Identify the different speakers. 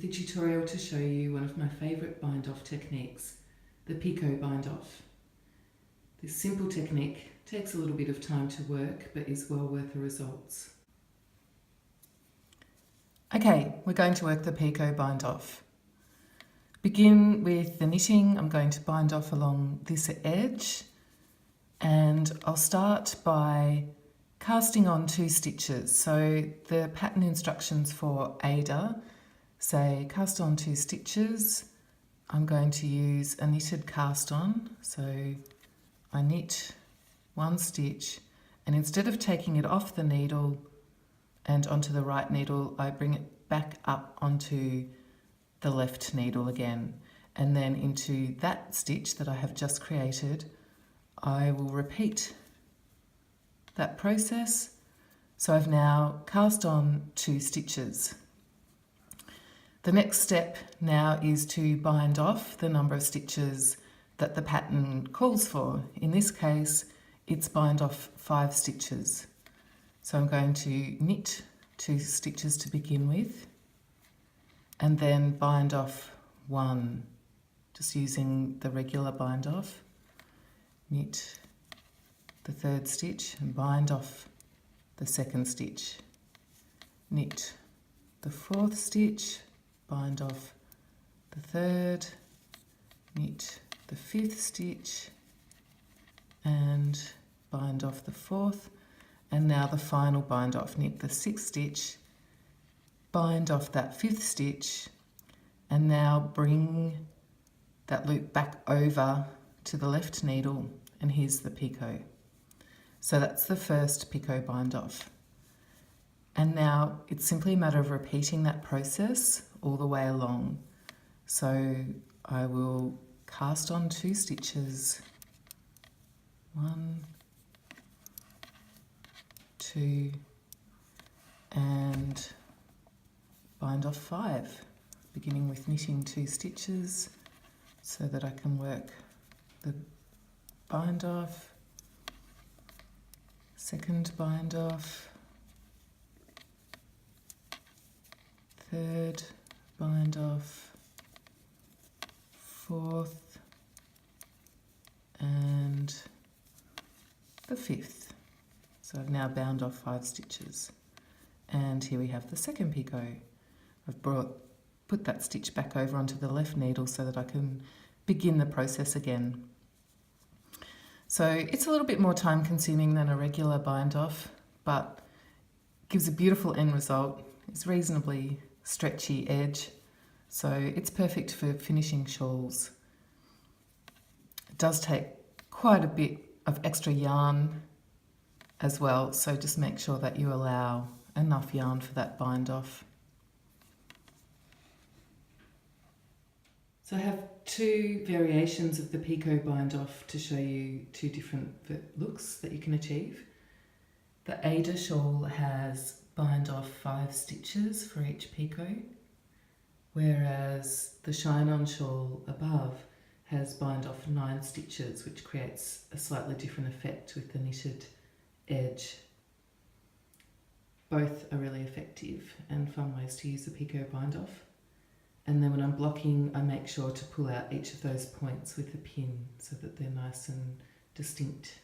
Speaker 1: the tutorial to show you one of my favourite bind-off techniques, the Picot Bind-off. This simple technique takes a little bit of time to work but is well worth the results. Okay, we're going to work the Picot Bind-off. Begin with the knitting. I'm going to bind off along this edge, and I'll start by casting on 2 stitches. So the pattern instructions for Ada say cast on 2 stitches. I'm going to use a knitted cast on. So I knit 1 stitch, and instead of taking it off the needle and onto the right needle, I bring it back up onto the left needle again, and then into that stitch that I have just created I will repeat that process. So I've now cast on 2 stitches. The next step now is to bind off the number of stitches that the pattern calls for. In this case, it's bind off 5 stitches. So I'm going to knit 2 stitches to begin with, and then bind off 1, just using the regular bind off. Knit the 3rd stitch and bind off the 2nd stitch. Knit the 4th stitch, bind off the 3rd, knit the 5th stitch and bind off the 4th, and now the final bind off. Knit the 6th stitch, bind off that 5th stitch, and now bring that loop back over to the left needle, and here's the picot. So that's the first picot bind off. And now it's simply a matter of repeating that process all the way along. So I will cast on 2 stitches, 1, 2, and bind off 5, beginning with knitting 2 stitches so that I can work the bind off, 2nd bind off, 3rd bind off, 4th, and the 5th. So I've now bound off 5 stitches. And here we have the 2nd picot. I've put that stitch back over onto the left needle so that I can begin the process again. So it's a little bit more time consuming than a regular bind off, but gives a beautiful end result. It's reasonably stretchy edge, so it's perfect for finishing shawls. It does take quite a bit of extra yarn as well, so just make sure that you allow enough yarn for that bind off. So I have 2 variations of the Picot bind off to show you 2 different looks that you can achieve. The Ada shawl has bind off 5 stitches for each picot, whereas the Shine On shawl above has bind off 9 stitches, which creates a slightly different effect with the knitted edge. Both are really effective and fun ways to use the Picot bind off. And then when I'm blocking, I make sure to pull out each of those points with a pin so that they're nice and distinct.